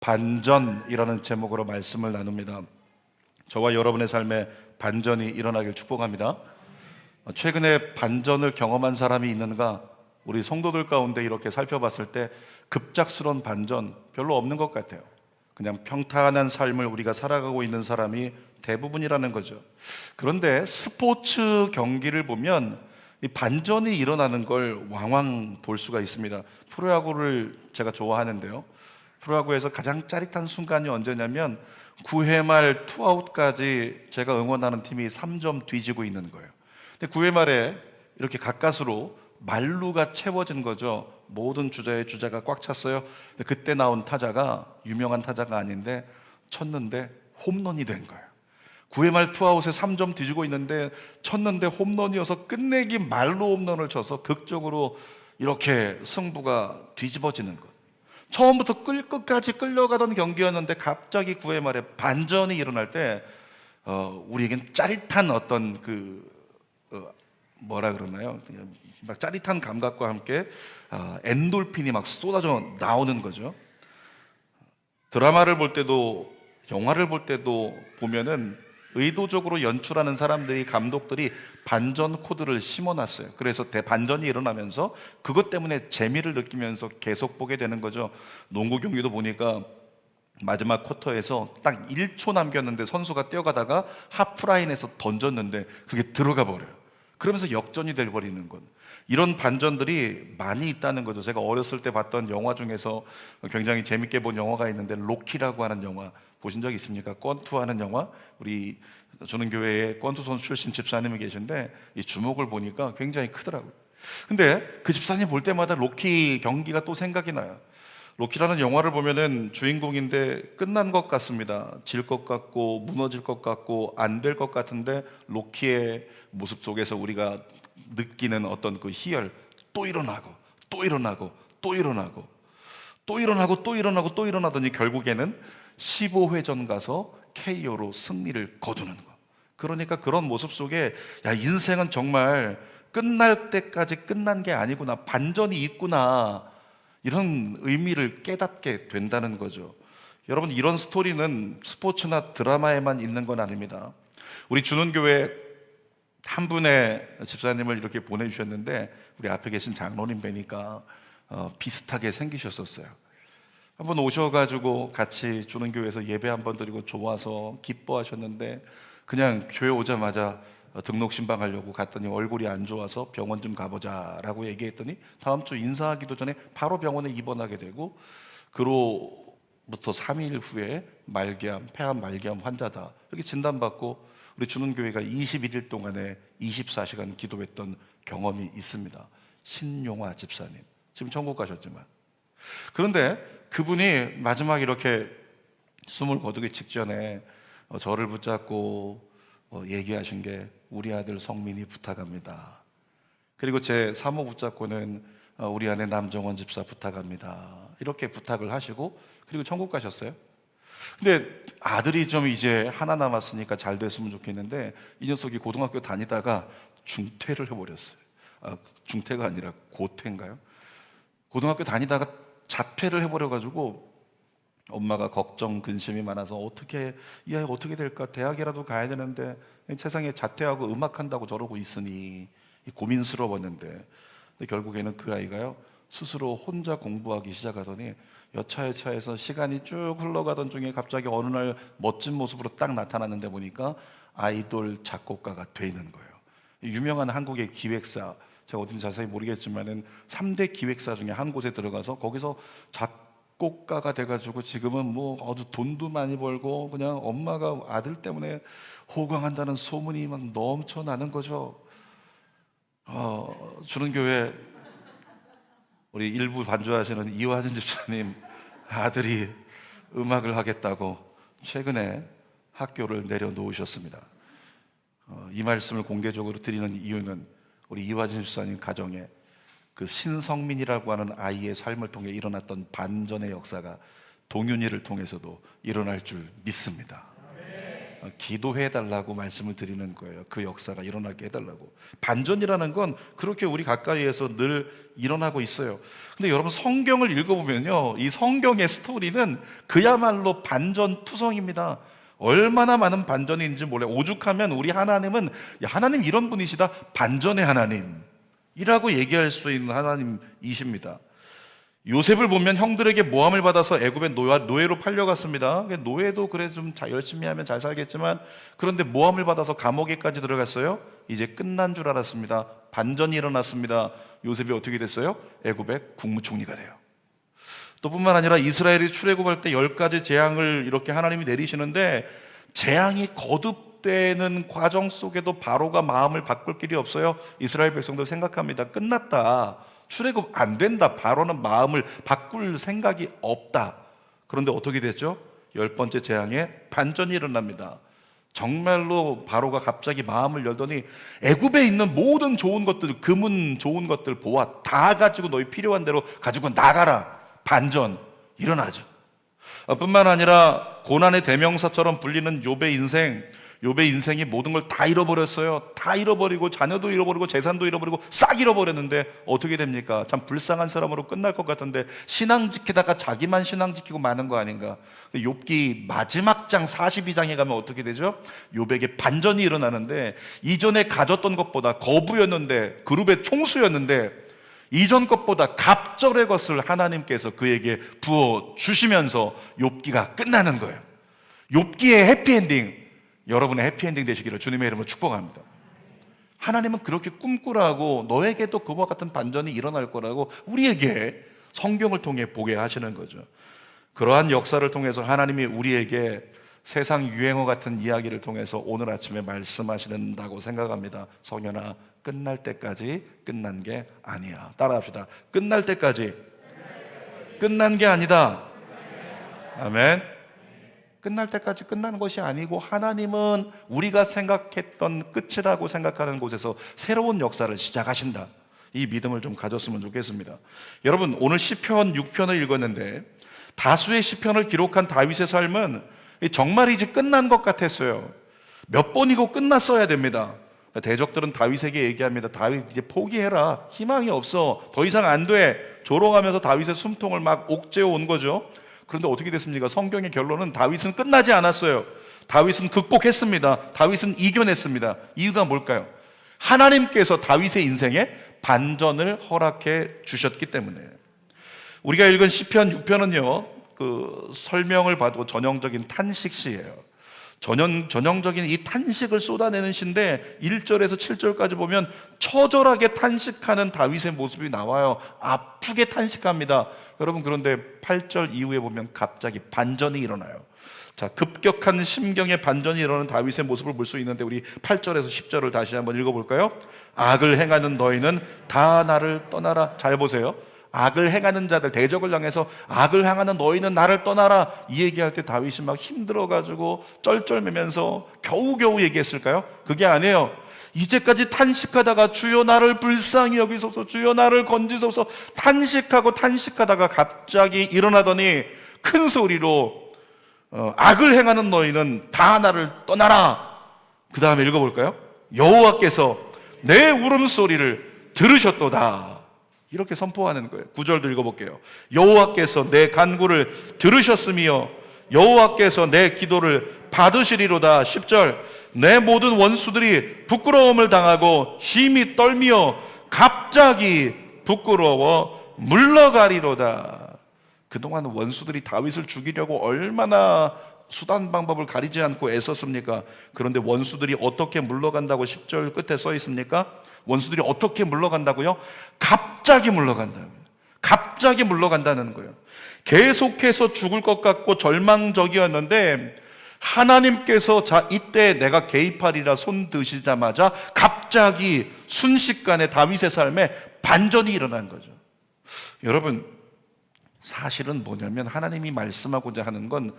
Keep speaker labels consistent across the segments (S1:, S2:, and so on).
S1: 반전이라는 제목으로 말씀을 나눕니다. 저와 여러분의 삶에 반전이 일어나길 축복합니다. 최근에 반전을 경험한 사람이 있는가? 우리 성도들 가운데 이렇게 살펴봤을 때 급작스러운 반전 별로 없는 것 같아요. 그냥 평탄한 삶을 우리가 살아가고 있는 사람이 대부분이라는 거죠. 그런데 스포츠 경기를 보면 이 반전이 일어나는 걸 왕왕 볼 수가 있습니다. 프로야구를 제가 좋아하는데요. 프로야구에서 가장 짜릿한 순간이 언제냐면 9회 말 투아웃까지 제가 응원하는 팀이 3점 뒤지고 있는 거예요. 근데 9회 말에 이렇게 가까스로 만루가 채워진 거죠. 모든 주자의 주자가 꽉 찼어요. 근데 그때 나온 타자가 유명한 타자가 아닌데 쳤는데 홈런이 된 거예요. 9회 말 투아웃에 3점 뒤지고 있는데 쳤는데 홈런이어서 끝내기 말로 홈런을 쳐서 극적으로 이렇게 승부가 뒤집어지는 것. 처음부터 끝까지 끌려가던 경기였는데 갑자기 9회 말에 반전이 일어날 때 우리에겐 짜릿한 어떤 뭐라 그러나요? 막 짜릿한 감각과 함께 엔돌핀이 막 쏟아져 나오는 거죠. 드라마를 볼 때도 영화를 볼 때도 보면은 의도적으로 연출하는 사람들이, 감독들이 반전 코드를 심어놨어요. 그래서 대반전이 일어나면서 그것 때문에 재미를 느끼면서 계속 보게 되는 거죠. 농구 경기도 보니까 마지막 쿼터에서 딱 1초 남겼는데 선수가 뛰어가다가 하프라인에서 던졌는데 그게 들어가 버려요. 그러면서 역전이 돼버리는 것. 이런 반전들이 많이 있다는 거죠. 제가 어렸을 때 봤던 영화 중에서 굉장히 재밌게 본 영화가 있는데 로키라고 하는 영화 보신 적 있습니까? 권투하는 영화. 우리 주는 교회에 권투 선수 출신 집사님이 계신데 이 주먹을 보니까 굉장히 크더라고요. 근데 그 집사님 볼 때마다 로키 경기가 또 생각이 나요. 로키라는 영화를 보면은 주인공인데 끝난 것 같습니다. 질 것 같고 무너질 것 같고 안 될 것 같은데 로키의 모습 속에서 우리가 느끼는 어떤 그 희열, 또 일어나고 또 일어나고 또 일어나고 또 일어나고 또 일어나고 또 일어나더니 결국에는 15회전 가서 KO로 승리를 거두는 거. 그러니까 그런 모습 속에 야, 인생은 정말 끝날 때까지 끝난 게 아니구나, 반전이 있구나, 이런 의미를 깨닫게 된다는 거죠. 여러분, 이런 스토리는 스포츠나 드라마에만 있는 건 아닙니다. 우리 주는교회 한 분의 집사님을 이렇게 보내주셨는데 우리 앞에 계신 장로님 뵈니까 비슷하게 생기셨었어요. 한번 오셔가지고 같이 주는교회에서 예배 한번 드리고 좋아서 기뻐하셨는데 그냥 교회 오자마자 등록 신방하려고 갔더니 얼굴이 안 좋아서 병원 좀 가보자라고 얘기했더니 다음 주 인사하기도 전에 바로 병원에 입원하게 되고, 그로부터 3일 후에 말기암, 폐암 말기암 환자다 이렇게 진단받고 우리 주는교회가 21일 동안에 24시간 기도했던 경험이 있습니다. 신용화 집사님, 지금 천국 가셨지만. 그런데 그분이 마지막 이렇게 숨을 거두기 직전에 저를 붙잡고 얘기하신 게 우리 아들 성민이 부탁합니다. 그리고 제 사모 붙잡고는 우리 아내 남정원 집사 부탁합니다. 이렇게 부탁을 하시고 그리고 천국 가셨어요. 근데 아들이 좀 이제 하나 남았으니까 잘 됐으면 좋겠는데 이 녀석이 고등학교 다니다가 중퇴를 해버렸어요. 중퇴가 아니라 고퇴인가요? 고등학교 다니다가 자퇴를 해버려가지고 엄마가 걱정, 근심이 많아서 어떻게, 이 아이 어떻게 될까? 대학이라도 가야 되는데 세상에 자퇴하고 음악한다고 저러고 있으니 고민스러웠는데, 근데 결국에는 그 아이가요 스스로 혼자 공부하기 시작하더니 여차여차해서 시간이 쭉 흘러가던 중에 갑자기 어느 날 멋진 모습으로 딱 나타났는데 보니까 아이돌 작곡가가 돼 있는 거예요. 유명한 한국의 기획사, 제가 어딘지 자세히 모르겠지만은 3대 기획사 중에 한 곳에 들어가서 거기서 작곡가가 돼가지고 지금은 뭐 아주 돈도 많이 벌고 그냥 엄마가 아들 때문에 호강한다는 소문이 막 넘쳐나는 거죠. 주는 교회 우리 일부 반주하시는 이화진 집사님 아들이 음악을 하겠다고 최근에 학교를 내려놓으셨습니다. 이 말씀을 공개적으로 드리는 이유는 우리 이화진 집사님 가정에 그 신성민이라고 하는 아이의 삶을 통해 일어났던 반전의 역사가 동윤이를 통해서도 일어날 줄 믿습니다. 기도해달라고 말씀을 드리는 거예요. 그 역사가 일어나게 해달라고. 반전이라는 건 그렇게 우리 가까이에서 늘 일어나고 있어요. 근데 여러분, 성경을 읽어보면요, 이 성경의 스토리는 그야말로 반전투성입니다. 얼마나 많은 반전인지 몰라요. 오죽하면 우리 하나님은, 야, 하나님 이런 분이시다, 반전의 하나님이라고 얘기할 수 있는 하나님이십니다. 요셉을 보면 형들에게 모함을 받아서 애굽의 노예로 팔려갔습니다. 노예도 그래 좀 열심히 하면 잘 살겠지만, 그런데 모함을 받아서 감옥에까지 들어갔어요. 이제 끝난 줄 알았습니다. 반전이 일어났습니다. 요셉이 어떻게 됐어요? 애굽의 국무총리가 돼요. 또 뿐만 아니라 이스라엘이 출애굽할 때 10가지 재앙을 이렇게 하나님이 내리시는데, 재앙이 거듭되는 과정 속에도 바로가 마음을 바꿀 길이 없어요. 이스라엘 백성들 생각합니다. 끝났다, 출애굽 안 된다, 바로는 마음을 바꿀 생각이 없다. 그런데 어떻게 됐죠? 10번째 재앙에 반전이 일어납니다. 정말로 바로가 갑자기 마음을 열더니 애굽에 있는 모든 좋은 것들, 금은 좋은 것들, 보아 다 가지고 너희 필요한 대로 가지고 나가라. 반전 일어나죠. 뿐만 아니라 고난의 대명사처럼 불리는 욥의 인생이 모든 걸 다 잃어버렸어요. 다 잃어버리고, 자녀도 잃어버리고, 재산도 잃어버리고, 싹 잃어버렸는데 어떻게 됩니까? 참 불쌍한 사람으로 끝날 것 같은데, 신앙 지키다가 자기만 신앙 지키고 마는 거 아닌가? 욥기 마지막 장 42장에 가면 어떻게 되죠? 욥에게 반전이 일어나는데, 이전에 가졌던 것보다 거부였는데, 그룹의 총수였는데, 이전 것보다 갑절의 것을 하나님께서 그에게 부어 주시면서 욥기가 끝나는 거예요. 욥기의 해피엔딩, 여러분의 해피엔딩 되시기를 주님의 이름으로 축복합니다. 하나님은 그렇게 꿈꾸라고, 너에게도 그와 같은 반전이 일어날 거라고 우리에게 성경을 통해 보게 하시는 거죠. 그러한 역사를 통해서 하나님이 우리에게 세상 유행어 같은 이야기를 통해서 오늘 아침에 말씀하시는다고 생각합니다. 성현아, 끝날 때까지 끝난 게 아니야. 따라합시다. 끝날 때까지 끝난 게 아니다. 아멘. 끝날 때까지 끝나는 것이 아니고, 하나님은 우리가 생각했던 끝이라고 생각하는 곳에서 새로운 역사를 시작하신다. 이 믿음을 좀 가졌으면 좋겠습니다. 여러분, 오늘 시편 6편을 읽었는데, 다수의 시편을 기록한 다윗의 삶은 정말 이제 끝난 것 같았어요. 몇 번이고 끝났어야 됩니다. 대적들은 다윗에게 얘기합니다. 다윗, 이제 포기해라. 희망이 없어. 더 이상 안 돼. 조롱하면서 다윗의 숨통을 막 옥죄어 온 거죠. 그런데 어떻게 됐습니까? 성경의 결론은 다윗은 끝나지 않았어요. 다윗은 극복했습니다. 다윗은 이겨냈습니다. 이유가 뭘까요? 하나님께서 다윗의 인생에 반전을 허락해 주셨기 때문에. 우리가 읽은 시편 6편은요, 그 설명을 봐도 전형적인 탄식시예요. 전형적인 이 탄식을 쏟아내는 시인데, 1절에서 7절까지 보면 처절하게 탄식하는 다윗의 모습이 나와요. 아프게 탄식합니다. 여러분, 그런데 8절 이후에 보면 갑자기 반전이 일어나요. 자, 급격한 심경의 반전이 일어나는 다윗의 모습을 볼 수 있는데, 우리 8절에서 10절을 다시 한번 읽어볼까요? 악을 행하는 너희는 다 나를 떠나라. 잘 보세요. 악을 행하는 자들, 대적을 향해서 악을 행하는 너희는 나를 떠나라, 이 얘기할 때 다윗이 막 힘들어가지고 쩔쩔매면서 겨우겨우 얘기했을까요? 그게 아니에요. 이제까지 탄식하다가 주여 나를 불쌍히 여기소서, 주여 나를 건지소서, 탄식하다가 갑자기 일어나더니 큰 소리로 악을 행하는 너희는 다 나를 떠나라. 그 다음에 읽어볼까요? 여호와께서 내 울음소리를 들으셨도다, 이렇게 선포하는 거예요. 9절도 읽어볼게요. 여호와께서 내 간구를 들으셨으며 여호와께서 내 기도를 받으시리로다. 10절, 내 모든 원수들이 부끄러움을 당하고 힘이 떨며 갑자기 부끄러워 물러가리로다. 그동안 원수들이 다윗을 죽이려고 얼마나 수단 방법을 가리지 않고 애썼습니까? 그런데 원수들이 어떻게 물러간다고 10절 끝에 써 있습니까? 원수들이 어떻게 물러간다고요? 갑자기 물러간다. 갑자기 물러간다는 거예요. 계속해서 죽을 것 같고 절망적이었는데, 하나님께서 자, 이때 내가 개입하리라 손 드시자마자 갑자기 순식간에 다윗의 삶에 반전이 일어난 거죠. 여러분, 사실은 뭐냐면, 하나님이 말씀하고자 하는 건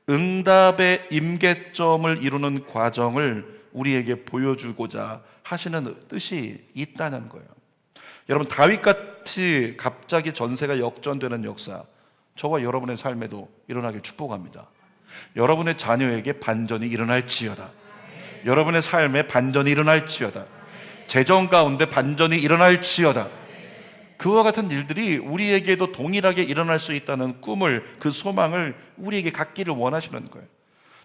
S1: 응답의 임계점을 이루는 과정을 우리에게 보여주고자 하시는 뜻이 있다는 거예요. 여러분, 다윗같이 갑자기 전세가 역전되는 역사, 저와 여러분의 삶에도 일어나길 축복합니다. 여러분의 자녀에게 반전이 일어날지어다. 여러분의 삶에 반전이 일어날지어다. 재정 가운데 반전이 일어날지어다. 그와 같은 일들이 우리에게도 동일하게 일어날 수 있다는 꿈을, 그 소망을 우리에게 갖기를 원하시는 거예요.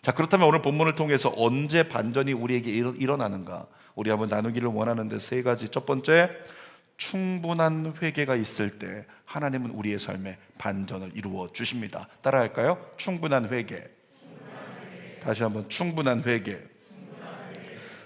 S1: 자, 그렇다면 오늘 본문을 통해서 언제 반전이 우리에게 일어나는가, 우리 한번 나누기를 원하는데 세 가지. 첫 번째, 충분한 회개가 있을 때 하나님은 우리의 삶에 반전을 이루어 주십니다. 따라할까요? 충분한 회개. 다시 한번, 충분한 회개.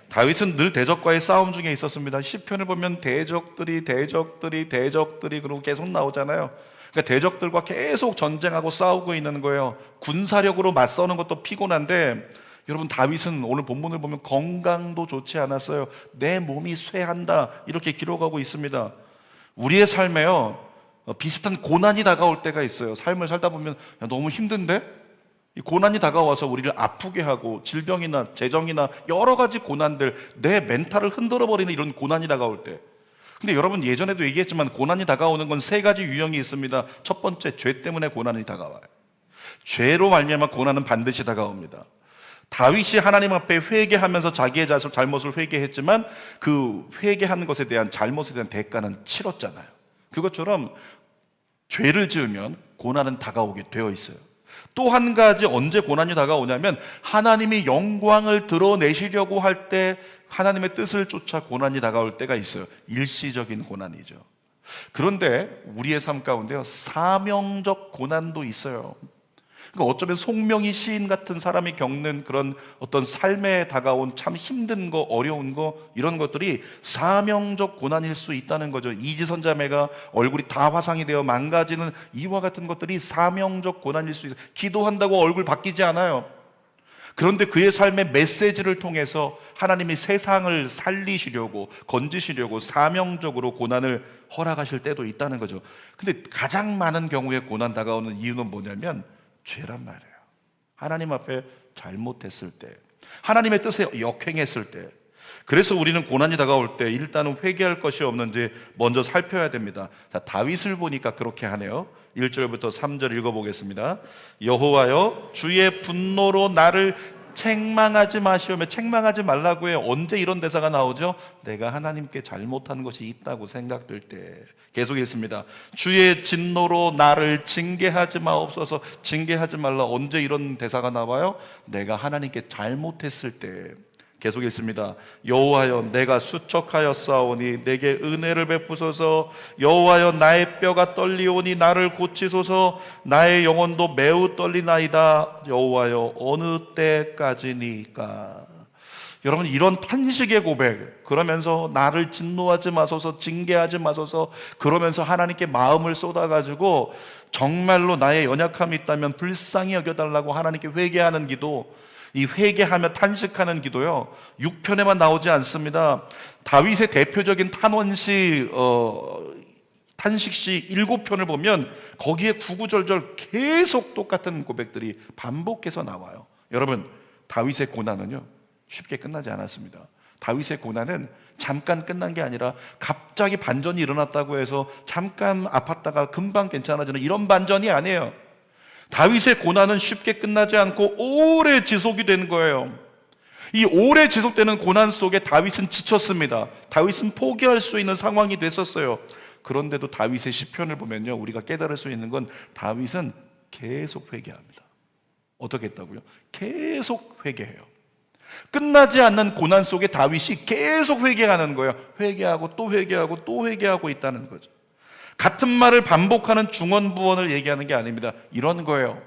S1: 다윗은 늘 대적과의 싸움 중에 있었습니다. 시편을 보면 대적들이 그러고 계속 나오잖아요. 그러니까 대적들과 계속 전쟁하고 싸우고 있는 거예요. 군사력으로 맞서는 것도 피곤한데, 여러분, 다윗은 오늘 본문을 보면 건강도 좋지 않았어요. 내 몸이 쇠한다, 이렇게 기록하고 있습니다. 우리의 삶에요, 비슷한 고난이 다가올 때가 있어요. 삶을 살다 보면 너무 힘든데? 이 고난이 다가와서 우리를 아프게 하고, 질병이나 재정이나 여러 가지 고난들, 내 멘탈을 흔들어 버리는 이런 고난이 다가올 때. 근데 여러분, 예전에도 얘기했지만 고난이 다가오는 건 세 가지 유형이 있습니다. 첫 번째, 죄 때문에 고난이 다가와요. 죄로 말미암아 고난은 반드시 다가옵니다. 다윗이 하나님 앞에 회개하면서 자기의 잘못을 회개했지만 그 회개한 것에 대한, 잘못에 대한 대가는 치렀잖아요. 그것처럼 죄를 지으면 고난은 다가오게 되어 있어요. 또 한 가지, 언제 고난이 다가오냐면 하나님이 영광을 드러내시려고 할 때, 하나님의 뜻을 쫓아 고난이 다가올 때가 있어요. 일시적인 고난이죠. 그런데 우리의 삶 가운데요, 사명적 고난도 있어요. 그러니까 어쩌면 송명희 시인 같은 사람이 겪는 그런 어떤 삶에 다가온 참 힘든 거, 어려운 거, 이런 것들이 사명적 고난일 수 있다는 거죠. 이지선 자매가 얼굴이 다 화상이 되어 망가지는 이와 같은 것들이 사명적 고난일 수 있어요. 기도한다고 얼굴 바뀌지 않아요. 그런데 그의 삶의 메시지를 통해서 하나님이 세상을 살리시려고, 건지시려고 사명적으로 고난을 허락하실 때도 있다는 거죠. 근데 가장 많은 경우에 고난 다가오는 이유는 뭐냐면 죄란 말이에요. 하나님 앞에 잘못했을 때, 하나님의 뜻에 역행했을 때. 그래서 우리는 고난이 다가올 때 일단은 회개할 것이 없는지 먼저 살펴야 됩니다. 자, 다윗을 보니까 그렇게 하네요. 1절부터 3절 읽어보겠습니다. 여호와여, 주의 분노로 나를 책망하지 마시오며. 책망하지 말라고 해요. 언제 이런 대사가 나오죠? 내가 하나님께 잘못한 것이 있다고 생각될 때. 계속 있습니다. 주의 진노로 나를 징계하지 마옵소서. 징계하지 말라. 언제 이런 대사가 나와요? 내가 하나님께 잘못했을 때. 계속 있습니다. 여호와여, 내가 수척하였사오니 내게 은혜를 베푸소서. 여호와여, 나의 뼈가 떨리오니 나를 고치소서. 나의 영혼도 매우 떨리나이다. 여호와여, 어느 때까지니까. 여러분, 이런 탄식의 고백, 그러면서 나를 진노하지 마소서, 징계하지 마소서, 그러면서 하나님께 마음을 쏟아가지고 정말로 나의 연약함이 있다면 불쌍히 여겨달라고 하나님께 회개하는 기도, 이 회개하며 탄식하는 기도요, 6편에만 나오지 않습니다. 다윗의 대표적인 탄원시, 탄식시 7편을 보면 거기에 구구절절 계속 똑같은 고백들이 반복해서 나와요. 여러분, 다윗의 고난은요, 쉽게 끝나지 않았습니다. 다윗의 고난은 잠깐 끝난 게 아니라 갑자기 반전이 일어났다고 해서 잠깐 아팠다가 금방 괜찮아지는 이런 반전이 아니에요. 다윗의 고난은 쉽게 끝나지 않고 오래 지속이 된 거예요. 이 오래 지속되는 고난 속에 다윗은 지쳤습니다. 다윗은 포기할 수 있는 상황이 됐었어요. 그런데도 다윗의 시편을 보면요, 우리가 깨달을 수 있는 건 다윗은 계속 회개합니다. 어떻게 했다고요? 계속 회개해요. 끝나지 않는 고난 속에 다윗이 계속 회개하는 거예요. 회개하고 또 회개하고 또 회개하고 있다는 거죠. 같은 말을 반복하는 중언부언을 얘기하는 게 아닙니다. 이런 거예요.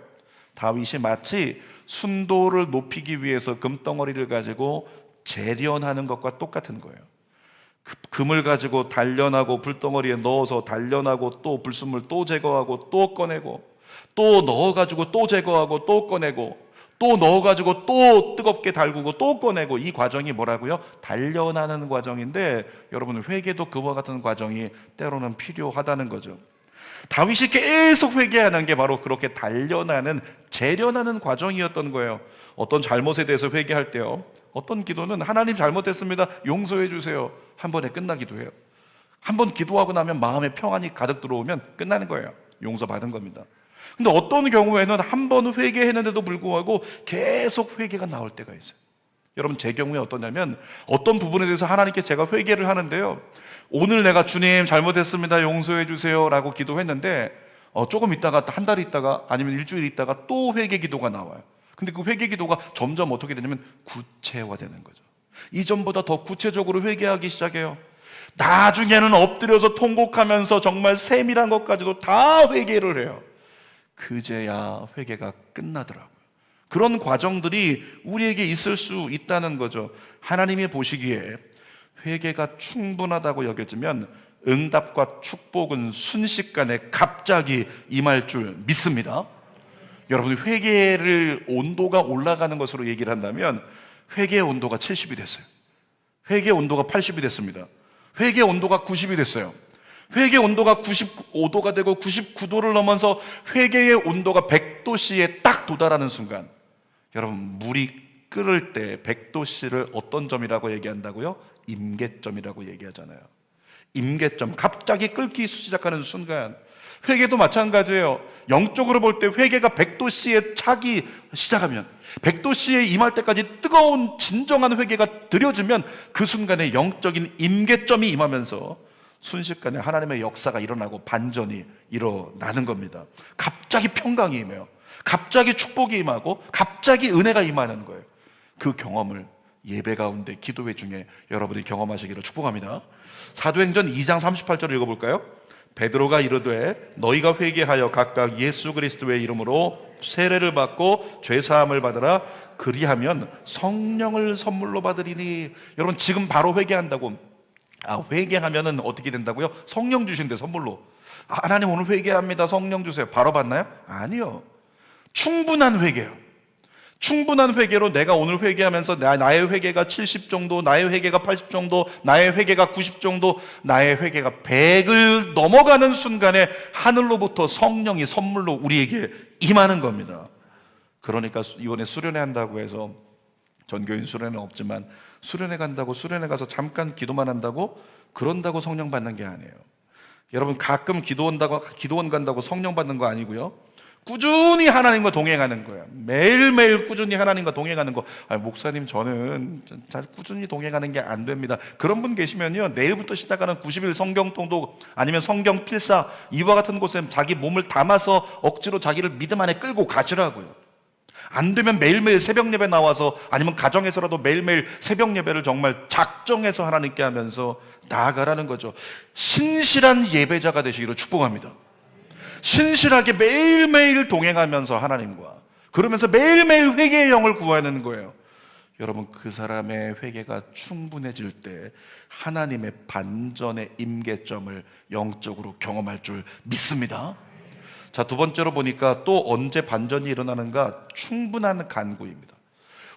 S1: 다윗이 마치 순도를 높이기 위해서 금덩어리를 가지고 재련하는 것과 똑같은 거예요. 금을 가지고 단련하고 불덩어리에 넣어서 단련하고 또 불순물 또 제거하고 또 꺼내고 또 넣어가지고 또 제거하고 또 꺼내고 또 넣어가지고 또 뜨겁게 달구고 또 꺼내고, 이 과정이 뭐라고요? 단련하는 과정인데, 여러분, 회개도 그와 같은 과정이 때로는 필요하다는 거죠. 다윗이 계속 회개하는 게 바로 그렇게 단련하는, 재련하는 과정이었던 거예요. 어떤 잘못에 대해서 회개할 때요, 어떤 기도는 하나님 잘못했습니다, 용서해 주세요, 한 번에 끝나기도 해요. 한 번 기도하고 나면 마음에 평안이 가득 들어오면 끝나는 거예요. 용서받은 겁니다. 근데 어떤 경우에는 한 번 회개했는데도 불구하고 계속 회개가 나올 때가 있어요. 여러분, 제 경우에 어떠냐면 어떤 부분에 대해서 하나님께 제가 회개를 하는데요, 오늘 내가 주님 잘못했습니다 용서해 주세요 라고 기도했는데 조금 있다가 한 달 있다가 아니면 일주일 있다가 또 회개 기도가 나와요. 근데 그 회개 기도가 점점 어떻게 되냐면 구체화되는 거죠. 이전보다 더 구체적으로 회개하기 시작해요. 나중에는 엎드려서 통곡하면서 정말 세밀한 것까지도 다 회개를 해요. 그제야 회개가 끝나더라고요. 그런 과정들이 우리에게 있을 수 있다는 거죠. 하나님이 보시기에 회개가 충분하다고 여겨지면 응답과 축복은 순식간에 갑자기 임할 줄 믿습니다. 여러분, 회개를 온도가 올라가는 것으로 얘기를 한다면 회개의 온도가 70이 됐어요. 회개의 온도가 80이 됐습니다. 회개의 온도가 90이 됐어요. 회개의 온도가 95도가 되고 99도를 넘어서 회개의 온도가 100도씨에 딱 도달하는 순간, 여러분, 물이 끓을 때 100도씨를 어떤 점이라고 얘기한다고요? 임계점이라고 얘기하잖아요. 임계점, 갑자기 끓기 시작하는 순간, 회개도 마찬가지예요. 영적으로 볼 때 회개가 100도씨에 차기 시작하면, 100도씨에 임할 때까지 뜨거운 진정한 회개가 드려지면 그 순간에 영적인 임계점이 임하면서 순식간에 하나님의 역사가 일어나고 반전이 일어나는 겁니다. 갑자기 평강이 임해요. 갑자기 축복이 임하고 갑자기 은혜가 임하는 거예요. 그 경험을 예배 가운데, 기도회 중에 여러분이 경험하시기를 축복합니다. 사도행전 2장 38절을 읽어볼까요? 베드로가 이르되 너희가 회개하여 각각 예수 그리스도의 이름으로 세례를 받고 죄사함을 받으라. 그리하면 성령을 선물로 받으리니. 여러분, 지금 바로 회개한다고, 회개하면은 어떻게 된다고요? 성령 주신대, 선물로. 하나님 오늘 회개합니다, 성령 주세요. 바로 받나요? 아니요. 충분한 회개요. 충분한 회개로 내가 오늘 회개하면서 나의 회개가 70 정도, 나의 회개가 80 정도, 나의 회개가 90 정도, 나의 회개가 100을 넘어가는 순간에 하늘로부터 성령이 선물로 우리에게 임하는 겁니다. 그러니까 이번에 수련회 한다고 해서, 전교인 수련회는 없지만 수련회 간다고, 수련회 가서 잠깐 기도만 한다고, 그런다고 성령 받는 게 아니에요. 여러분, 가끔 기도원 간다고 성령 받는 거 아니고요, 꾸준히 하나님과 동행하는 거예요. 매일매일 꾸준히 하나님과 동행하는 거. 목사님, 저는 잘 꾸준히 동행하는 게 안 됩니다. 그런 분 계시면요, 내일부터 시작하는 90일 성경통독 아니면 성경 필사, 이와 같은 곳에 자기 몸을 담아서 억지로 자기를 믿음 안에 끌고 가시라고요. 안 되면 매일매일 새벽 예배 나와서, 아니면 가정에서라도 매일매일 새벽 예배를 정말 작정해서 하나님께 하면서 나아가라는 거죠. 신실한 예배자가 되시기를 축복합니다. 신실하게 매일매일 동행하면서 하나님과, 그러면서 매일매일 회개의 영을 구하는 거예요. 여러분, 그 사람의 회개가 충분해질 때 하나님의 반전의 임계점을 영적으로 경험할 줄 믿습니다. 자, 두 번째로 보니까 또 언제 반전이 일어나는가? 충분한 간구입니다.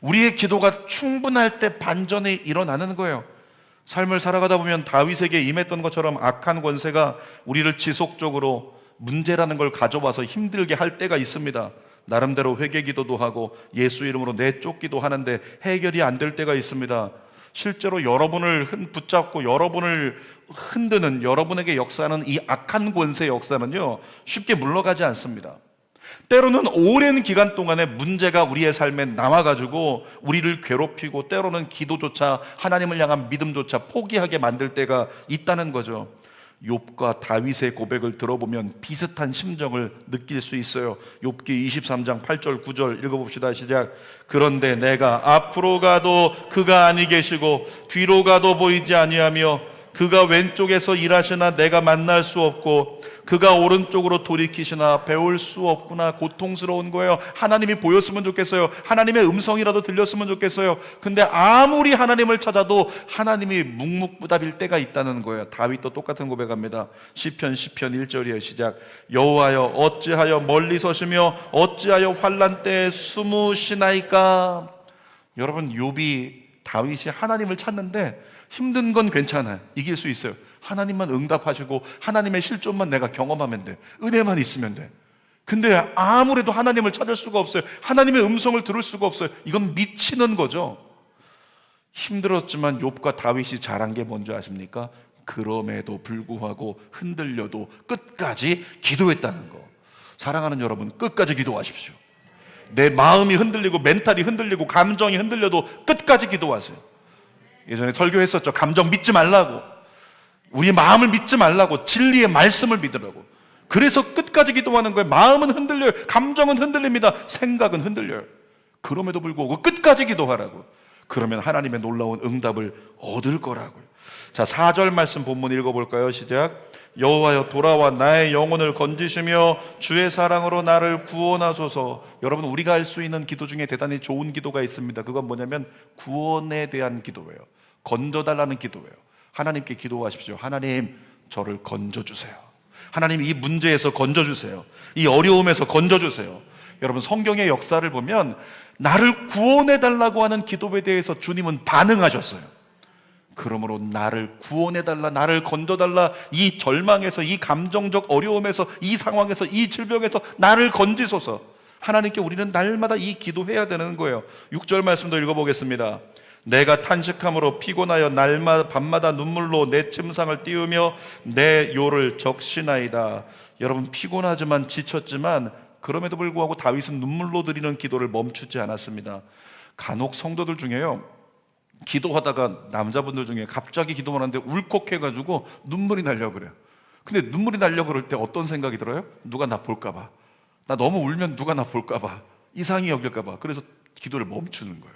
S1: 우리의 기도가 충분할 때 반전이 일어나는 거예요. 삶을 살아가다 보면 다윗에게 임했던 것처럼 악한 권세가 우리를 지속적으로 문제라는 걸 가져와서 힘들게 할 때가 있습니다. 나름대로 회개 기도도 하고 예수 이름으로 내쫓기도 하는데 해결이 안 될 때가 있습니다. 실제로 여러분을 붙잡고 여러분을 흔드는, 여러분에게 역사하는 이 악한 권세의 역사는요, 쉽게 물러가지 않습니다. 때로는 오랜 기간 동안에 문제가 우리의 삶에 남아가지고 우리를 괴롭히고, 때로는 기도조차, 하나님을 향한 믿음조차 포기하게 만들 때가 있다는 거죠. 욥과 다윗의 고백을 들어보면 비슷한 심정을 느낄 수 있어요. 욥기 23장 8절 9절 읽어봅시다. 시작. 그런데 내가 앞으로 가도 그가 아니 계시고 뒤로 가도 보이지 아니하며, 그가 왼쪽에서 일하시나 내가 만날 수 없고 그가 오른쪽으로 돌이키시나 배울 수 없구나. 고통스러운 거예요. 하나님이 보였으면 좋겠어요. 하나님의 음성이라도 들렸으면 좋겠어요. 근데 아무리 하나님을 찾아도 하나님이 묵묵부답일 때가 있다는 거예요. 다윗도 똑같은 고백합니다. 시편 1절이에요. 시작. 여호와여 어찌하여 멀리 서시며 어찌하여 환난 때에 숨으시나이까. 여러분, 욥이, 다윗이 하나님을 찾는데 힘든 건 괜찮아요. 이길 수 있어요. 하나님만 응답하시고 하나님의 실존만 내가 경험하면 돼. 은혜만 있으면 돼. 근데 아무래도 하나님을 찾을 수가 없어요. 하나님의 음성을 들을 수가 없어요. 이건 미치는 거죠. 힘들었지만 욥과 다윗이 잘한 게 뭔지 아십니까? 그럼에도 불구하고 흔들려도 끝까지 기도했다는 거. 사랑하는 여러분, 끝까지 기도하십시오. 내 마음이 흔들리고 멘탈이 흔들리고 감정이 흔들려도 끝까지 기도하세요. 예전에 설교했었죠. 감정 믿지 말라고, 우리 마음을 믿지 말라고, 진리의 말씀을 믿으라고. 그래서 끝까지 기도하는 거예요. 마음은 흔들려요. 감정은 흔들립니다. 생각은 흔들려요. 그럼에도 불구하고 끝까지 기도하라고. 그러면 하나님의 놀라운 응답을 얻을 거라고요. 자, 4절 말씀 본문 읽어볼까요? 시작. 여호와여, 돌아와 나의 영혼을 건지시며 주의 사랑으로 나를 구원하소서. 여러분, 우리가 할 수 있는 기도 중에 대단히 좋은 기도가 있습니다. 그건 뭐냐면 구원에 대한 기도예요. 건져달라는 기도예요. 하나님께 기도하십시오. 하나님, 저를 건져주세요. 하나님, 이 문제에서 건져주세요. 이 어려움에서 건져주세요. 여러분, 성경의 역사를 보면 나를 구원해달라고 하는 기도에 대해서 주님은 반응하셨어요. 그러므로 나를 구원해달라, 나를 건져달라, 이 절망에서, 이 감정적 어려움에서, 이 상황에서, 이 질병에서 나를 건지소서. 하나님께 우리는 날마다 이 기도해야 되는 거예요. 6절 말씀도 읽어보겠습니다. 내가 탄식함으로 피곤하여 날마다 밤마다 눈물로 내 침상을 띄우며 내 요를 적시나이다. 여러분, 피곤하지만 지쳤지만 그럼에도 불구하고 다윗은 눈물로 드리는 기도를 멈추지 않았습니다. 간혹 성도들 중에요, 기도하다가 남자분들 중에 갑자기 기도만 하는데 울컥해가지고 눈물이 나려고 그래요. 근데 눈물이 나려고 그럴 때 어떤 생각이 들어요? 누가 나 볼까봐, 나 너무 울면 누가 나 볼까봐, 이상히 여길까봐. 그래서 기도를 멈추는 거예요.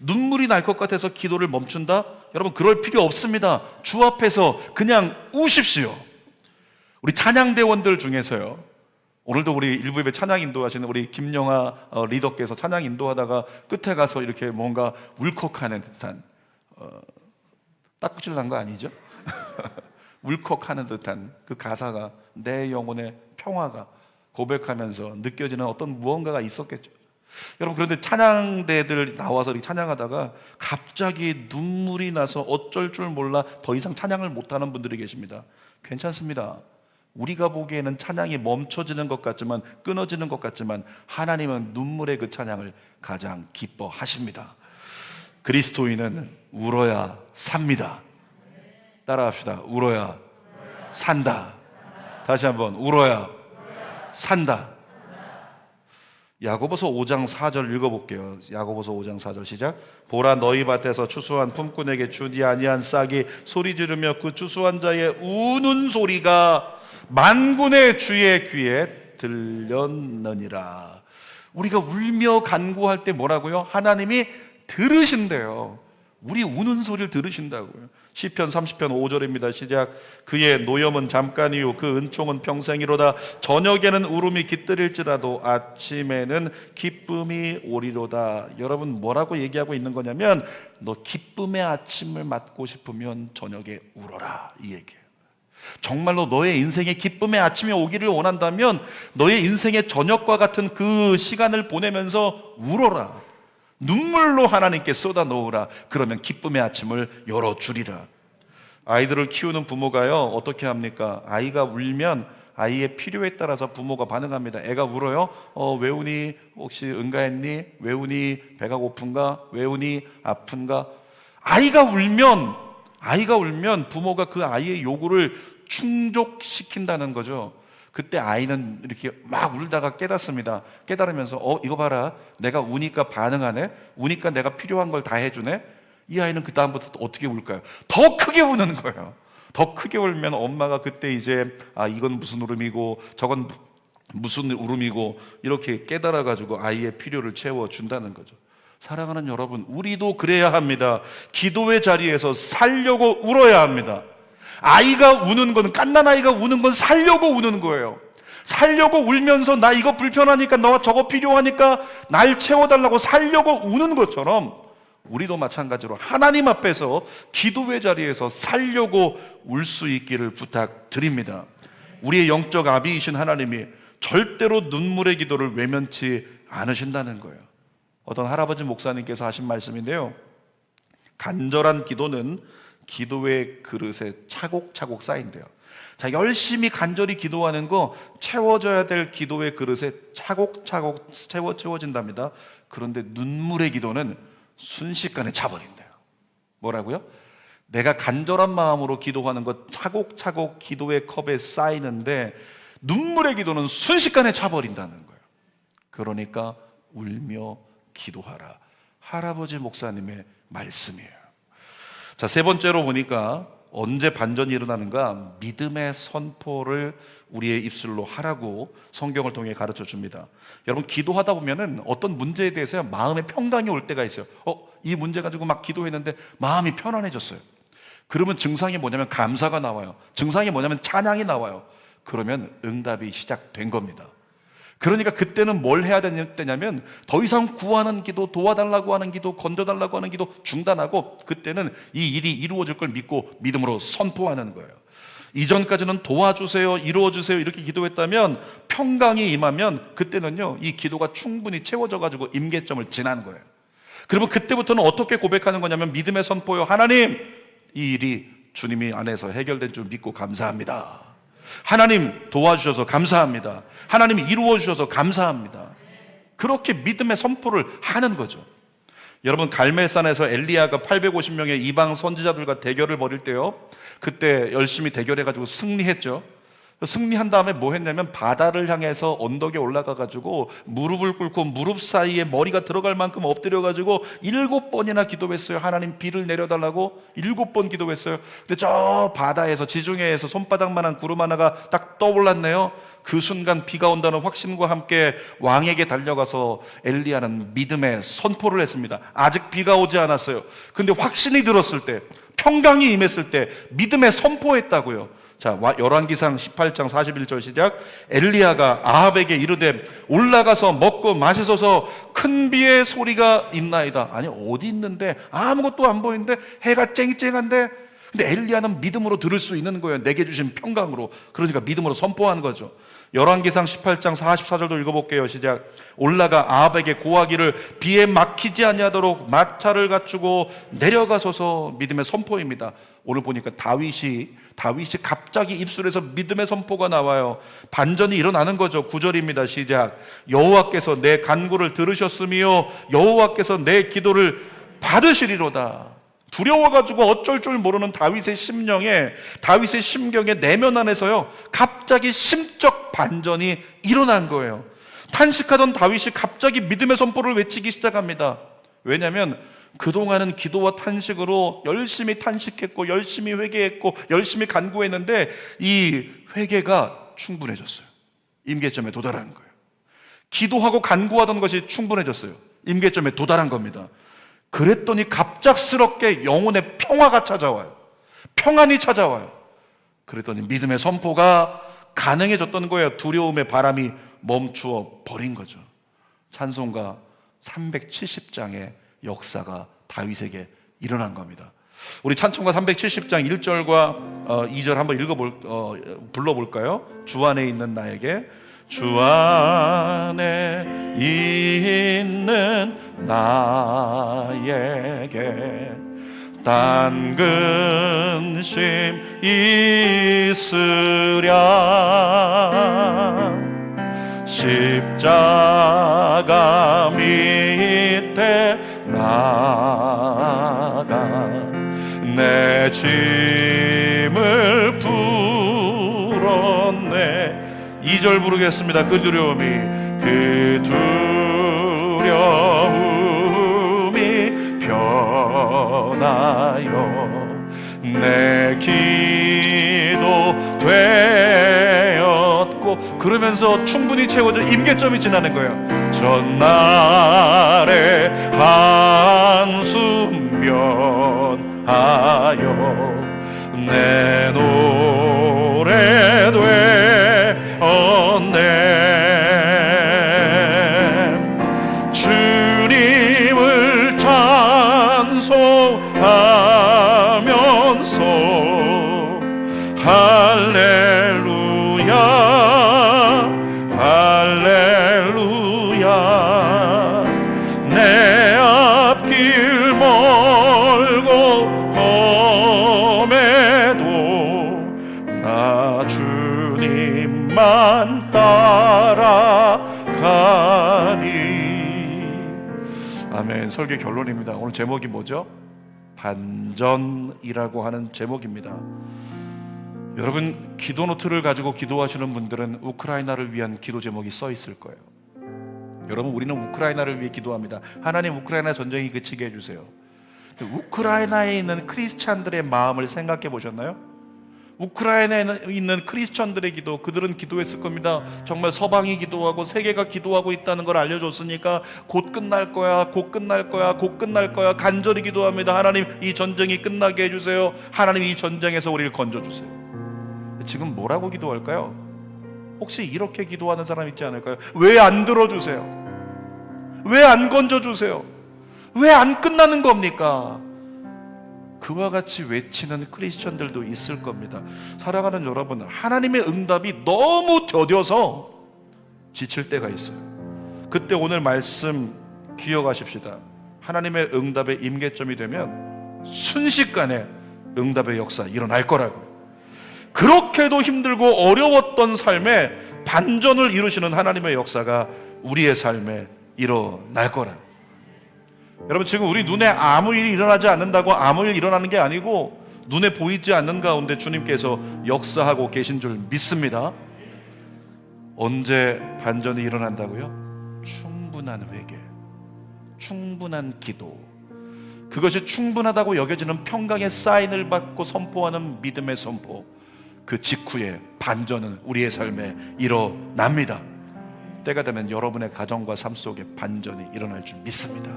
S1: 눈물이 날 것 같아서 기도를 멈춘다? 여러분, 그럴 필요 없습니다. 주 앞에서 그냥 우십시오. 우리 찬양대원들 중에서요, 오늘도 우리 일부 예배 찬양 인도하시는 우리 김영아 리더께서 찬양 인도하다가 끝에 가서 이렇게 뭔가 울컥하는 듯한, 딱구질 난 거 아니죠? 울컥하는 듯한 그 가사가, 내 영혼의 평화가 고백하면서 느껴지는 어떤 무언가가 있었겠죠. 여러분, 그런데 찬양대들 나와서 이렇게 찬양하다가 갑자기 눈물이 나서 어쩔 줄 몰라 더 이상 찬양을 못하는 분들이 계십니다. 괜찮습니다. 우리가 보기에는 찬양이 멈춰지는 것 같지만, 끊어지는 것 같지만, 하나님은 눈물의 그 찬양을 가장 기뻐하십니다. 그리스도인은 울어야 삽니다. 따라합시다. 울어야 산다. 다시 한번, 울어야 산다. 야고보서 5장 4절 읽어볼게요. 야고보서 5장 4절 시작. 보라, 너희 밭에서 추수한 품꾼에게 주지 아니한 싹이 소리 지르며 그 추수한 자의 우는 소리가 만군의 주의 귀에 들렸느니라. 우리가 울며 간구할 때 뭐라고요? 하나님이 들으신대요. 우리 우는 소리를 들으신다고요. 시편 30편 5절입니다. 시작. 그의 노염은 잠깐이요 그 은총은 평생이로다. 저녁에는 울음이 깃들일지라도 아침에는 기쁨이 오리로다. 여러분, 뭐라고 얘기하고 있는 거냐면, 너 기쁨의 아침을 맞고 싶으면 저녁에 울어라, 이 얘기예요. 정말로 너의 인생에 기쁨의 아침이 오기를 원한다면 너의 인생의 저녁과 같은 그 시간을 보내면서 울어라. 눈물로 하나님께 쏟아 놓으라. 그러면 기쁨의 아침을 열어주리라. 아이들을 키우는 부모가요, 어떻게 합니까? 아이가 울면 아이의 필요에 따라서 부모가 반응합니다. 애가 울어요? 왜 우니? 혹시 응가했니? 왜 우니? 배가 고픈가? 왜 우니? 아픈가? 아이가 울면 부모가 그 아이의 요구를 충족시킨다는 거죠. 그때 아이는 이렇게 막 울다가 깨닫습니다. 깨달으면서 이거 봐라, 내가 우니까 반응하네, 우니까 내가 필요한 걸 다 해주네. 이 아이는 그 다음부터 어떻게 울까요? 더 크게 우는 거예요. 더 크게 울면 엄마가 그때 이제 이건 무슨 울음이고 저건 무슨 울음이고 이렇게 깨달아가지고 아이의 필요를 채워준다는 거죠. 사랑하는 여러분, 우리도 그래야 합니다. 기도의 자리에서 살려고 울어야 합니다. 아이가 우는 건, 갓난 아이가 우는 건 살려고 우는 거예요. 살려고 울면서 나 이거 불편하니까, 너 저거 필요하니까 날 채워달라고 살려고 우는 것처럼 우리도 마찬가지로 하나님 앞에서 기도의 자리에서 살려고 울 수 있기를 부탁드립니다. 우리의 영적 아비이신 하나님이 절대로 눈물의 기도를 외면치 않으신다는 거예요. 어떤 할아버지 목사님께서 하신 말씀인데요, 간절한 기도는 기도의 그릇에 차곡차곡 쌓인대요. 자, 열심히 간절히 기도하는 거 채워져야 될 기도의 그릇에 차곡차곡 채워진답니다. 그런데 눈물의 기도는 순식간에 차버린대요. 뭐라고요? 내가 간절한 마음으로 기도하는 것 차곡차곡 기도의 컵에 쌓이는데 눈물의 기도는 순식간에 차버린다는 거예요. 그러니까 울며 기도하라. 할아버지 목사님의 말씀이에요. 자, 세 번째로 보니까 언제 반전이 일어나는가? 믿음의 선포를 우리의 입술로 하라고 성경을 통해 가르쳐 줍니다. 여러분, 기도하다 보면은 어떤 문제에 대해서 마음의 평강이 올 때가 있어요. 이 문제 가지고 막 기도했는데 마음이 편안해졌어요. 그러면 증상이 뭐냐면 감사가 나와요. 증상이 뭐냐면 찬양이 나와요. 그러면 응답이 시작된 겁니다. 그러니까 그때는 뭘 해야 되냐면 더 이상 구하는 기도, 도와달라고 하는 기도, 건져달라고 하는 기도 중단하고 그때는 이 일이 이루어질 걸 믿고 믿음으로 선포하는 거예요. 이전까지는 도와주세요, 이루어주세요 이렇게 기도했다면 평강이 임하면 그때는요 이 기도가 충분히 채워져 가지고 임계점을 지나는 거예요. 그러면 그때부터는 어떻게 고백하는 거냐면 믿음의 선포요. 하나님, 이 일이 주님이 안에서 해결된 줄 믿고 감사합니다. 하나님 도와주셔서 감사합니다. 하나님 이루어 주셔서 감사합니다. 그렇게 믿음의 선포를 하는 거죠. 여러분, 갈멜산에서 엘리야가 850명의 이방 선지자들과 대결을 벌일 때요, 그때 열심히 대결해가지고 승리했죠. 승리한 다음에 뭐 했냐면 바다를 향해서 언덕에 올라가 가지고 무릎을 꿇고 무릎 사이에 머리가 들어갈 만큼 엎드려 가지고 7번이나 기도했어요. 하나님 비를 내려달라고 7번 기도했어요. 근데 저 바다에서 지중해에서 손바닥만한 구름 하나가 딱 떠올랐네요. 그 순간 비가 온다는 확신과 함께 왕에게 달려가서 엘리야는 믿음의 선포를 했습니다. 아직 비가 오지 않았어요. 근데 확신이 들었을 때, 평강이 임했을 때 믿음의 선포했다고요. 자, 열왕기상 18장 41절 시작. 엘리야가 아합에게 이르되 올라가서 먹고 마시소서, 큰 비의 소리가 있나이다. 아니, 어디 있는데 아무것도 안 보이는데 해가 쨍쨍한데. 근데 엘리야는 믿음으로 들을 수 있는 거예요. 내게 주신 평강으로. 그러니까 믿음으로 선포하는 거죠. 열왕기상 18장 44절도 읽어볼게요. 시작. 올라가 아합에게 고하기를 비에 막히지 아니하도록 마차를 갖추고 내려가소서. 믿음의 선포입니다. 오늘 보니까 다윗이 갑자기 입술에서 믿음의 선포가 나와요. 반전이 일어나는 거죠. 9절입니다. 시작. 여호와께서 내 간구를 들으셨으며 여호와께서 내 기도를 받으시리로다. 두려워가지고 어쩔 줄 모르는 다윗의 심경에 내면 안에서요 갑자기 심적 반전이 일어난 거예요. 탄식하던 다윗이 갑자기 믿음의 선포를 외치기 시작합니다. 왜냐하면 그동안은 기도와 탄식으로 열심히 탄식했고 열심히 회개했고 열심히 간구했는데 이 회개가 충분해졌어요. 임계점에 도달한 거예요. 기도하고 간구하던 것이 충분해졌어요. 임계점에 도달한 겁니다. 그랬더니 갑작스럽게 영혼의 평화가 찾아와요. 평안이 찾아와요. 그랬더니 믿음의 선포가 가능해졌던 거예요. 두려움의 바람이 멈추어 버린 거죠. 찬송가 370장의 역사가 다윗에게 일어난 겁니다. 우리 찬송가 370장 1절과 2절 한번 불러볼까요? 주 안에 있는 나에게. 주 안에 있는 나에게 단 근심 있으랴. 십자가 밑에 나가 내 짐을 풀었네. 2절 부르겠습니다. 그 두려움이 변하여 내 기도 되었고. 그러면서 충분히 채워져 임계점이 지나는 거예요. 전날의 한숨 변하여 내 노래 되었네. 주님을 찬송하면서 할렐루야 할렐루야. 내 앞길 멀고 험해도 나 주님만 따라가니. 아멘. 설교 결론입니다. 오늘 제목이 뭐죠? 반전이라고 하는 제목입니다. 여러분, 기도 노트를 가지고 기도하시는 분들은 우크라이나를 위한 기도 제목이 써 있을 거예요. 여러분, 우리는 우크라이나를 위해 기도합니다. 하나님, 우크라이나 전쟁이 그치게 해주세요. 우크라이나에 있는 크리스찬들의 마음을 생각해 보셨나요? 우크라이나에 있는 크리스찬들의 기도, 그들은 기도했을 겁니다. 정말 서방이 기도하고 세계가 기도하고 있다는 걸 알려줬으니까 곧 끝날 거야, 곧 끝날 거야, 곧 끝날 거야. 간절히 기도합니다. 하나님, 이 전쟁이 끝나게 해주세요. 하나님, 이 전쟁에서 우리를 건져주세요. 지금 뭐라고 기도할까요? 혹시 이렇게 기도하는 사람 있지 않을까요? 왜 안 들어주세요? 왜 안 건져주세요? 왜 안 끝나는 겁니까? 그와 같이 외치는 크리스천들도 있을 겁니다. 사랑하는 여러분, 하나님의 응답이 너무 더뎌서 지칠 때가 있어요. 그때 오늘 말씀 기억하십시다. 하나님의 응답의 임계점이 되면 순식간에 응답의 역사 일어날 거라고. 그렇게도 힘들고 어려웠던 삶에 반전을 이루시는 하나님의 역사가 우리의 삶에 일어날 거라. 여러분, 지금 우리 눈에 아무 일이 일어나지 않는다고 아무 일 일어나는 게 아니고 눈에 보이지 않는 가운데 주님께서 역사하고 계신 줄 믿습니다. 언제 반전이 일어난다고요? 충분한 회개, 충분한 기도, 그것이 충분하다고 여겨지는 평강의 사인을 받고 선포하는 믿음의 선포, 그 직후에 반전은 우리의 삶에 일어납니다. 때가 되면 여러분의 가정과 삶 속에 반전이 일어날 줄 믿습니다.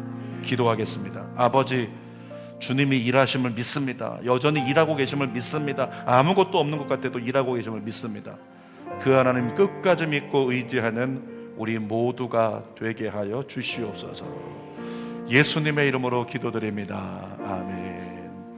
S1: 기도하겠습니다. 아버지, 주님이 일하심을 믿습니다. 여전히 일하고 계심을 믿습니다. 아무것도 없는 것 같아도 일하고 계심을 믿습니다. 그 하나님 끝까지 믿고 의지하는 우리 모두가 되게 하여 주시옵소서. 예수님의 이름으로 기도드립니다.